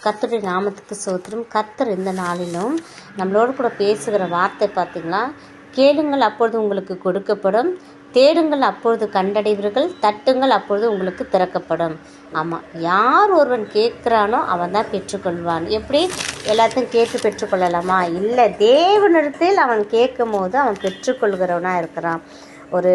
கர்த்தருடைய நாமத்துக்கு ஸ்தோத்திரம். கர்த்தர் இந்த நாளிலும் நம்மளோடு கூட பேசுகிற வார்த்தை பார்த்திங்களா, கேளுங்கள் அப்பொழுது உங்களுக்கு கொடுக்கப்படும், தேடுங்கள் அப்பொழுது கண்டடைவீர்கள், தட்டுங்கள் அப்பொழுது உங்களுக்கு திறக்கப்படும். ஆமாம், யார் ஒருவன் கேட்குறானோ அவன் தான் பெற்றுக்கொள்வான். எப்படி எல்லாத்தையும் கேட்டு பெற்றுக்கொள்ளலாமா? இல்லை, தேவனிடத்தில் அவன் கேட்கும் போது அவன் பெற்றுக்கொள்கிறவனாக இருக்கிறான். ஒரு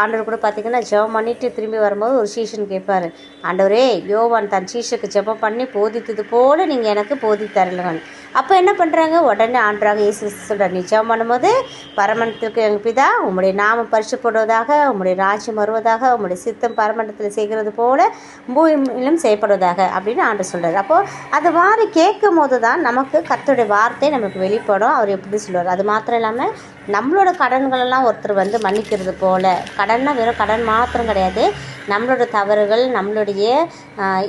ஆண்டவர் கூட பார்த்திங்கன்னா ஜெபம் பண்ணிவிட்டு திரும்பி வரும்போது ஒரு சீஷன் கேட்பார், ஆண்டவரே, யோவான் தன் சீஷனுக்கு ஜெபம் பண்ணி போதித்தது போல் நீங்கள் எனக்கு போதித்தரலங்க. அப்போ என்ன பண்ணுறாங்க, உடனே ஆண்டராக இயேசு சொல்கிறார், நீ ஜெபம் பண்ணும்போது பரமண்டத்துக்கு எங்கள் பிதா உம்முடைய நாமம் பரிசுப்படுவதாக, உம்முடைய ராஜ்யம் வருவதாக, உம்முடைய சித்தம் பரமண்டத்தில் செய்கிறது போல பூமியிலும் செய்யப்படுவதாக அப்படின்னு ஆண்டவர் சொல்கிறார். அப்போது அது மாதிரி கேட்கும் போது தான் நமக்கு கர்த்தருடைய வார்த்தை நமக்கு வெளிப்படும். அவர் எப்படி சொல்லுவார். அது மாத்திரம் இல்லாமல் நம்மளோட கடன்களெல்லாம் ஒருத்தர் மன்னிக்கிறது போல், கடன்னா வெறும் கடன் மாத்திரம் கிடையாது, நம்மளோட தவறுகள், நம்மளுடைய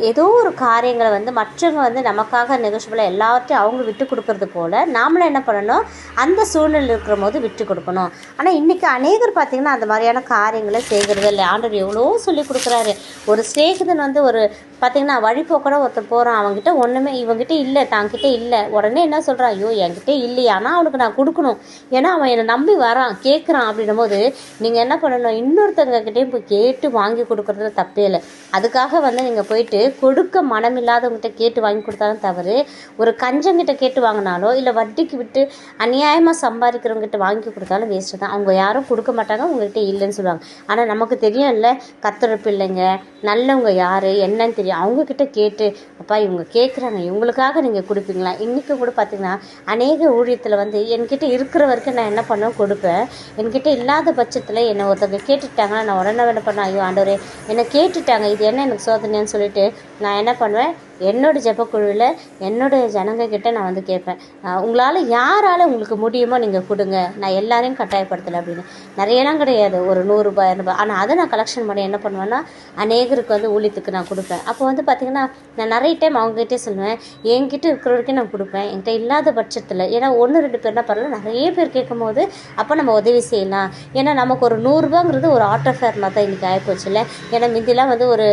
ஏதோ ஒரு காரியங்களை மற்றவங்க நமக்காக நெகோஷியபிளாக எல்லாத்தையும் அவங்க விட்டு கொடுக்கறது போல் நாமளும் என்ன பண்ணணும், அந்த சூழ்நிலை இருக்கிற போது விட்டு கொடுக்கணும். ஆனால் இன்றைக்கி அநேகர் பார்த்திங்கன்னா அந்த மாதிரியான காரியங்களை செய்கிறது இல்லை. ஆண்டவர் எவ்வளோ சொல்லி கொடுக்குறாரு. ஒரு ஸ்நேகிதன் ஒரு பார்த்திங்கன்னா வழிபோக்கோட ஒருத்தர் போகிறான், அவங்ககிட்ட ஒன்றுமே இவங்ககிட்ட இல்லை, தாங்கிட்ட இல்லை. உடனே என்ன சொல்கிறான், ஐயோ என்கிட்ட இல்லையா, ஆனால் அவனுக்கு நான் கொடுக்கணும், ஏன்னா அவன் என்னை நம்பி வரான் கேட்குறான். அப்படின்னும் போது நீங்கள் என்ன பண்ணணும், இன்னொருத்தவங்ககிட்டையும் போய் கேட்டு வாங்கி கொடுக்குறதுல தப்பே இல்லை. அதுக்காக நீங்கள் போயிட்டு கொடுக்க மனம் இல்லாதவங்ககிட்ட கேட்டு வாங்கி கொடுத்தாலும் தவறு, ஒரு கஞ்சங்கிட்ட கேட்டு வாங்கினாலோ இல்லை வட்டிக்கு விட்டு அநியாயமாக சம்பாதிக்கிறவங்ககிட்ட வாங்கி கொடுத்தாலும் வேஸ்ட்டு தான். அவங்க யாரும் கொடுக்க மாட்டாங்க, உங்கள்கிட்ட இல்லைன்னு சொல்லுவாங்க. ஆனால் நமக்கு தெரியும் இல்லை, கர்த்தர் பிள்ளைங்க நல்லவங்க யார் என்னன்னு தெரியும். அவங்கக்கிட்ட கேட்டு, அப்பா இவங்க கேட்குறாங்க, இவங்களுக்காக நீங்கள் கொடுப்பீங்களா? இன்றைக்கி கூட பார்த்திங்கன்னா அநேக ஊழியத்தில் என்கிட்ட இருக்கிற வரைக்கும் நான் என்ன பண்ணுவேன், கொடுப்பேன். என்கிட்ட இல்லாத பட்சத்தில் என்னை ஒருத்தவங்க கேட்டுட்டாங்கன்னா நான் உடனே என்ன பண்ணேன், ஐயோ ஆண்டவரே என்னை கேட்டுட்டாங்க, இது என்ன எனக்கு சோதனைன்னு சொல்லிட்டு நான் என்ன பண்ணுவேன், என்னோடய ஜெபக்குழுவில் என்னோடய ஜனங்கக்கிட்ட நான் கேட்பேன், உங்களால் யாரால் உங்களுக்கு முடியுமோ நீங்கள் கொடுங்க, நான் எல்லாரையும் கட்டாயப்படுத்தலை அப்படின்னு. நிறையலாம் கிடையாது, ஒரு 100 ரூபாய் 200 ரூபாய். ஆனால் அதை நான் கலெக்ஷன் பண்ணி என்ன பண்ணுவேன்னா அநேகருக்கு ஊழியத்துக்கு நான் கொடுப்பேன். அப்போ பார்த்திங்கன்னா நான் நிறைய டைம் அவங்ககிட்டே சொல்லுவேன், என்கிட்ட இருக்கிற வரைக்கும் நான் கொடுப்பேன், என்கிட்ட இல்லாத பட்சத்தில். ஏன்னா 1-2 பேர்னா பரவாயில்ல, நிறைய பேர் கேட்கும் போது அப்போ நம்ம உதவி செய்யலாம். ஏன்னா நமக்கு ஒரு 100 ரூபாங்கிறது ஒரு ஆட்டோ ஃபேர் மாதிரி தான் இன்றைக்கி ஆகிப்போச்சு இல்லை. ஏன்னா முந்திலாம் ஒரு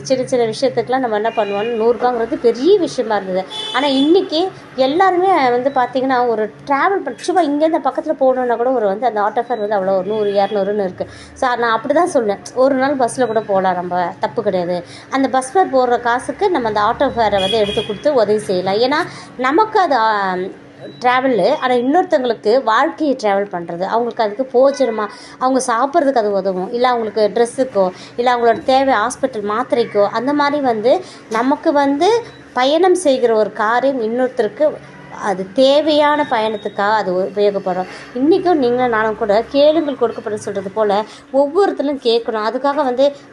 சின்ன சின்ன விஷயத்துக்குலாம் நம்ம என்ன பண்ணுவோம், 100 ரூபாங்கிறது பெரிய விஷயமா இருந்தது. ஆனால் இன்றைக்கி எல்லாருமே பார்த்திங்கன்னா ஒரு ட்ராவல் சும்மா இங்கேருந்து பக்கத்தில் போகணுன்னா கூட ஒரு அந்த ஆட்டோ ஃபேர் அவ்வளோ 100 200ன்னு இருக்குது. ஸோ நான் அப்படி தான் சொல்லுவேன், ஒரு நாள் பஸ்ஸில் கூட போகலாம், நம்ம தப்பு கிடையாது. அந்த பஸ் ஃபேர் போடுற காசுக்கு நம்ம அந்த ஆட்டோ ஃபேரை எடுத்து கொடுத்து உதவி செய்யலாம். ஏன்னா நமக்கு அது ட்ராவலு, ஆனால் இன்னொருத்தவங்களுக்கு வாழ்க்கையை ட்ராவல் பண்ணுறது, அவங்களுக்கு அதுக்கு போச்சிருமா, அவங்க சாப்பிட்றதுக்கு அது உதவும், இல்லை அவங்களுக்கு ட்ரெஸ்ஸுக்கோ இல்லை அவங்களோட தேவை ஹாஸ்பிட்டல் மாத்திரைக்கோ, அந்த மாதிரி நமக்கு பயணம் செய்கிற ஒரு காரியம் இன்னொருத்தருக்கு அது தேவையான பயணத்துக்காக அது உபயோகப்படும். இன்றைக்கும் நீங்களும் நானும் கூட கேளுங்கள் கொடுக்கப்பட சொல்கிறது போல் ஒவ்வொருத்தரும் கேட்கணும். அதுக்காக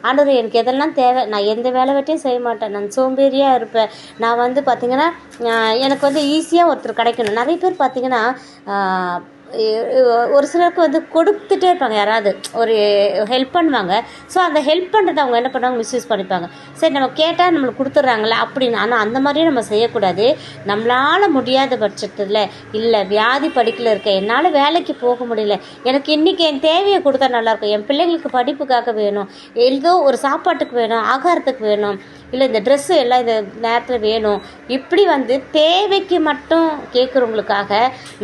ஆண்டவர் எனக்கு எதெல்லாம் தேவை, நான் எந்த வேலை வெட்டியும் செய்ய மாட்டேன், நான் சோம்பேறியாக இருப்பேன், நான் பார்த்திங்கன்னா எனக்கு ஈஸியாக ஒருத்தர் கிடைக்கணும். நிறைய பேர் பார்த்திங்கன்னா ஒரு சிலருக்கு கொடுத்துட்டே இருப்பாங்க, யாராவது ஒரு ஹெல்ப் பண்ணுவாங்க. ஸோ அந்த ஹெல்ப் பண்ணுறதை அவங்க என்ன பண்ணுவாங்க, மிஸ்யூஸ் பண்ணிப்பாங்க. சரி நம்ம கேட்டால் நம்மளுக்கு கொடுத்துட்றாங்களே அப்படின்னு. ஆனால் அந்த மாதிரியும் நம்ம செய்யக்கூடாது. நம்மளால் முடியாத பட்சத்தில், இல்லை வியாதி படிக்கல இருக்க, என்னால் வேலைக்கு போக முடியல, எனக்கு இன்றைக்கி என் தேவையை கொடுத்தா நல்லாயிருக்கும், என் பிள்ளைங்களுக்கு படிப்புக்காக வேணும், ஏதோ ஒரு சாப்பாட்டுக்கு வேணும், ஆகாரத்துக்கு வேணும், இல்லை இந்த ட்ரெஸ்ஸு எல்லாம் இந்த நேரத்தில் வேணும், இப்படி தேவைக்கு மட்டும் கேட்குறவங்களுக்காக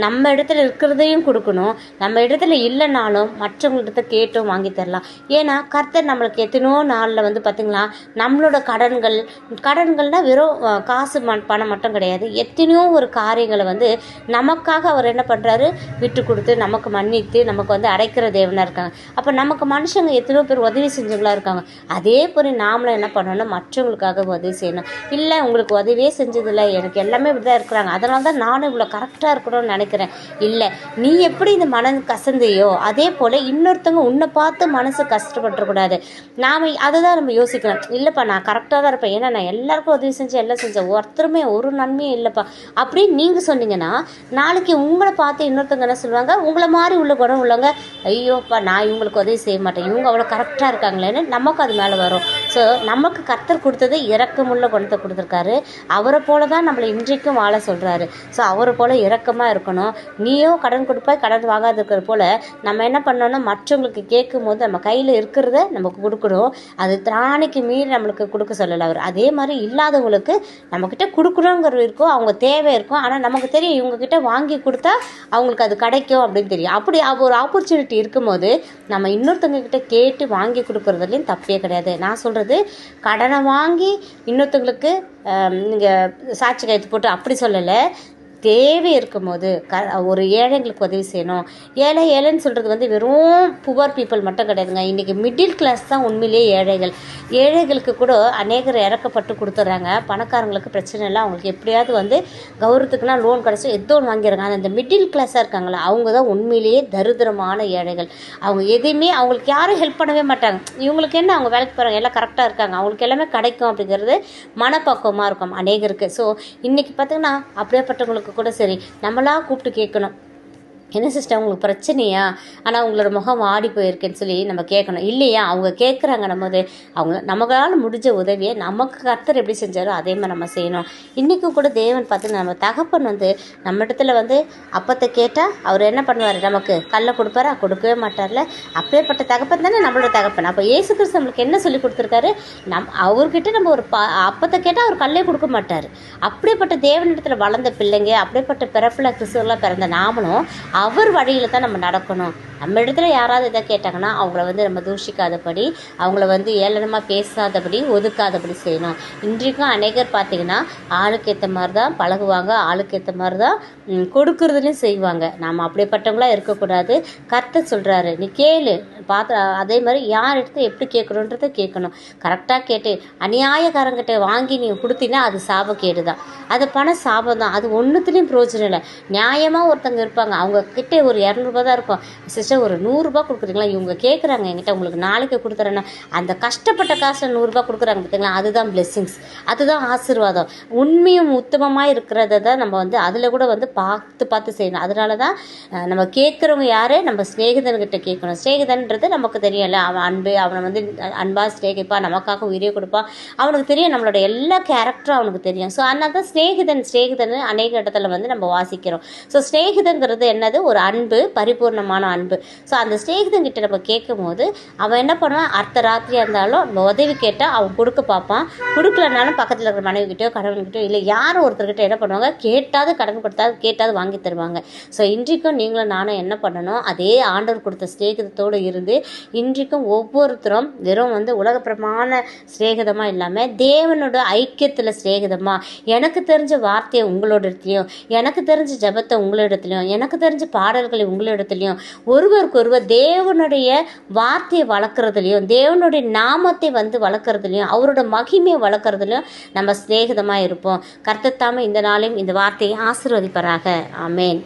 நம்ம இடத்துல இருக்கிறதையும் கொடுக்கணும். நம்ம இடத்துல இல்லைனாலும் மற்றவங்கள்ட்ட கேட்டும் வாங்கி தரலாம். ஏன்னா கர்த்தர் நம்மளுக்கு எத்தனையோ நாளில் பார்த்திங்களா நம்மளோட கடன்கள்னால் வெறும் காசு பணம் மட்டும் கிடையாது, எத்தனையோ ஒரு காரியங்களை நமக்காக அவர் என்ன பண்ணுறாரு, விட்டு கொடுத்து நமக்கு மன்னித்து நமக்கு அடைக்கிற தேவனாக இருக்காங்க. அப்போ நமக்கு மனுஷங்க எத்தனையோ பேர் உதவி செஞ்சவங்களாக இருக்காங்க. அதே போல் நாமளும் என்ன பண்ணணும், மற்றவங்களுக்காக உதவி செய்யணும். இல்லை உங்களுக்கு உதவியே செஞ்சதில்லை, எனக்கு எல்லாமே இப்படி தான் இருக்கிறாங்க, அதனால தான் நானும் இவ்வளோ கரெக்டாக இருக்கணும்னு நினைக்கிறேன். இல்லை, நீ எப்படி இந்த மனம் கசந்தையோ அதே போல் இன்னொருத்தவங்க உன்னை பார்த்து மனசு கஷ்டப்பட்டுறக்கூடாது. நாம் அதை தான் நம்ம யோசிக்கணும். இல்லைப்பா நான் கரெக்டாக தான் இருப்பேன், ஏன்னா நான் எல்லாருக்கும் உதவி செஞ்சேன், எல்லாம் செஞ்சேன், ஒருத்தருமே ஒரு நன்மையும் இல்லைப்பா அப்படின்னு நீங்கள் சொன்னீங்கன்னா நாளைக்கு உங்களை பார்த்து இன்னொருத்தவங்க என்ன சொல்லுவாங்க, உங்களை மாதிரி உள்ள குணம் உள்ளவங்க, ஐயோப்பா நான் இவங்களுக்கு உதவி செய்ய மாட்டேன், இவங்க அவ்வளோ கரெக்டாக இருக்காங்களேன்னு நமக்கு அது மேலே வரும். ஸோ நமக்கு கர்த்தர் கொடுத்த கொடுத்தது இரக்கமுள்ள குணத்தை கொடுத்துருக்காரு. அவரை போல தான் நம்மளை இன்றைக்கும் வாழ சொல்கிறாரு. ஸோ அவரை போல் இரக்கமாக இருக்கணும். நீயோ கடன் கொடுப்பாய் கடன் வாங்காது இருக்கிறது போல் நம்ம என்ன பண்ணோன்னா மற்றவங்களுக்கு கேட்கும் போது நம்ம கையில் இருக்கிறத நமக்கு கொடுக்கணும். அது திராணிக்கு மீறி நம்மளுக்கு கொடுக்க சொல்லலை அவர். அதே மாதிரி இல்லாதவங்களுக்கு நம்மக்கிட்ட கொடுக்கணுங்கிறது இருக்கும், அவங்க தேவை இருக்கும். ஆனால் நமக்கு தெரியும் இவங்கக்கிட்ட வாங்கி கொடுத்தா அவங்களுக்கு அது கிடைக்கும் அப்படின்னு தெரியும். அப்படி ஒரு ஆப்பர்ச்சுனிட்டி இருக்கும்போது நம்ம இன்னொருத்தவங்கக்கிட்ட கேட்டு வாங்கி கொடுக்குறதுலையும் தப்பே கிடையாது. நான் சொல்கிறது கடனை வாங்கி இன்னொருத்தவங்களுக்கு நீங்கள் சாட்சி கையெழுத்து போட்டு அப்படி சொல்லலை. தேவை இருக்கும் போது ஒரு ஏழைங்களுக்கு உதவி செய்யணும். ஏழைன்னு சொல்கிறது வெறும் புவர் பீப்புள் மட்டும் கிடையாதுங்க. இன்றைக்கி மிடில் கிளாஸ் தான் உண்மையிலேயே ஏழைகள். ஏழைகளுக்கு கூட அநேகர் இறக்கப்பட்டு கொடுத்துட்றாங்க. பணக்காரங்களுக்கு பிரச்சனை இல்லை, அவங்களுக்கு எப்படியாவது கௌரவத்துக்குலாம் லோன் கிடச்சி ஏதோ ஒன்று வாங்கிடுறாங்க. அந்த மிடில் கிளாஸாக இருக்காங்களா அவங்க தான் உண்மையிலேயே தரித்திரமான ஏழைகள். அவங்க எதையுமே அவங்களுக்கு யாரும் ஹெல்ப் பண்ணவே மாட்டாங்க. இவங்களுக்கு என்ன, அவங்க வேலைக்கு போகிறாங்க, எல்லாம் கரெக்டாக இருக்காங்க, அவங்களுக்கு எல்லாமே கிடைக்கும் அப்படிங்கிறது மனப்பக்குவமாக இருக்கும் அநேகருக்கு. ஸோ இன்றைக்கி பார்த்திங்கன்னா அப்படியேப்பட்டவங்களுக்கு கூட சரி நம்மளா கூப்பிட்டு கேட்கணும், என்ன சிஸ்டர் உங்களுக்கு பிரச்சனையா, ஆனால் உங்களோட முகம் வாடி போயிருக்குன்னு சொல்லி நம்ம கேட்கணும். இல்லையா அவங்க கேட்குறாங்க அவங்க நம்மளால் முடிஞ்ச உதவியை நமக்கு கர்த்தர் எப்படி செஞ்சாரோ அதே மாதிரி நம்ம செய்யணும். இன்றைக்கும் கூட தேவன் பார்த்திங்கன்னா நம்ம தகப்பன் நம்ம இடத்துல அப்பத்தை கேட்டால் அவர் என்ன பண்ணுவார், நமக்கு கல்லை கொடுப்பாரா, கொடுக்கவே மாட்டார்ல. அப்பேற்பட்ட தகப்பன் தானே நம்மளோட தகப்பன். அப்போ இயேசு கிறிஸ்து நம்மளுக்கு என்ன சொல்லி கொடுத்துருக்காரு, அவர்கிட்ட நம்ம ஒரு அப்பத்தை கேட்டால் அவர் கல்லே கொடுக்க மாட்டார். அப்படிப்பட்ட தேவனிடத்தில் வளர்ந்த பிள்ளைங்க, அப்படிப்பட்ட பிறப்பில் கிறிஸ்துவெல்லாம் பிறந்த நாமளும் அவர் வழியில் தான் நம்ம நடக்கணும். நம்ம இடத்துல யாராவது இதை கேட்டாங்கன்னா அவங்கள நம்ம தூஷிக்காதபடி, அவங்கள ஏளனமாக பேசாதபடி, ஒதுக்காதபடி செய்யணும். இன்றைக்கும் அநேகர் பார்த்திங்கன்னா ஆளுக்கு ஏற்ற மாதிரி தான் பழகுவாங்க, ஆளுக்கு ஏற்ற மாதிரி தான் கொடுக்குறதுலையும் செய்வாங்க. நாம் அப்படிப்பட்டவங்களாம் இருக்கக்கூடாது. கர்த்தர் சொல்கிறாரு, நீ கேளு பார்த்து, அதே மாதிரி யார் எடுத்து எப்படி கேட்கணுன்றதை கேட்கணும். கரெக்டாக கேட்டு அநியாயக்காரங்கிட்ட வாங்கி நீங்கள் கொடுத்தீங்கன்னா அது சாபக்கேடு தான், அது பண சாபம் தான். அது ஒன்றுத்துலேயும் பிரயோஜனம் இல்லை. நியாயமாக ஒருத்தங்க இருப்பாங்க, அவங்க கிட்டே ஒரு 200 தான் இருக்கும். சிஸ்டர் ஒரு 100 ரூபா கொடுக்குறீங்களா, இவங்க கேட்குறாங்க என்கிட்ட, உங்களுக்கு நாளைக்கு கொடுத்துறேன்னா அந்த கஷ்டப்பட்ட காசில் 100 ரூபா கொடுக்குறாங்க பார்த்தீங்களா, அதுதான் பிளெஸ்ஸிங்ஸ், அதுதான் ஆசீர்வாதம். உண்மையும் உத்தமமாக இருக்கிறத தான் நம்ம அதில் கூட பார்த்து செய்யணும். அதனால தான் நம்ம கேட்குறவங்க யார், நம்ம ஸ்நேகிதன்கிட்ட கேட்கணும். ஸ்நேகிதன்றது நமக்கு தெரியல, அவன் அன்பு, அவனை அன்பா ஸ்நேகிப்பா, நமக்காக உயிரே கொடுப்பான், அவனுக்கு தெரியும், நம்மளோட எல்லா கேரக்டரும் அவனுக்கு தெரியும். ஸோ அதனால தான் ஸ்நேகிதன் அநேக இடத்துல நம்ம வாசிக்கிறோம். ஸோ ஸ்நேகிதங்கிறது என்னது, ஒரு அன்பு, பரிபூர்ணமான அன்பு. ஸோ அந்த ஸ்நேகிதன்கிட்ட நம்ம கேட்கும் போது அவன் என்ன பண்ணுவான், அர்த்த ராத்திரியாக இருந்தாலும் நம்ம உதவி கேட்டால் அவன் கொடுக்க பார்ப்பான். கொடுக்கலனாலும் பக்கத்தில் இருக்கிற மனைவிக்கிட்டயோ கணவன்கிட்டயோ இல்லை யாரும் ஒருத்தர்கிட்ட என்ன பண்ணுவாங்க, கேட்டாவது கடன் கொடுத்தாது, கேட்டாவது வாங்கி தருவாங்க. ஸோ இன்றைக்கும் நீங்களும் நானும் என்ன பண்ணணும், அதே ஆண்டவர் கொடுத்த ஸ்நேகிதத்தோடு இருந்து இன்றைக்கும் ஒவ்வொருத்தரும் வெறும் உலகப்பிரமான ஸ்நேகிதமாக இல்லாமல் தேவனோட ஐக்கியத்தில் ஸ்நேகிதமாக, எனக்கு தெரிஞ்ச வார்த்தையை உங்களோட இடத்துலையும், எனக்கு தெரிஞ்ச ஜபத்தை உங்களிடத்துலையும், எனக்கு தெரிஞ்ச பாடல்களை உங்களிடத்துலையும், ஒருவருக்கொருவர் தேவனுடைய வார்த்தையை வளர்க்குறதுலையும், தேவனுடைய நாமத்தை வளர்க்குறதுலையும், அவரோட மகிமையை வளர்க்குறதுலையும் நம்ம சிநேகிதமாக இருப்போம். கர்த்தர் தாமே இந்த நாளையும் இந்த வார்த்தையை ஆசீர்வதிப்பாராக. ஆமேன்.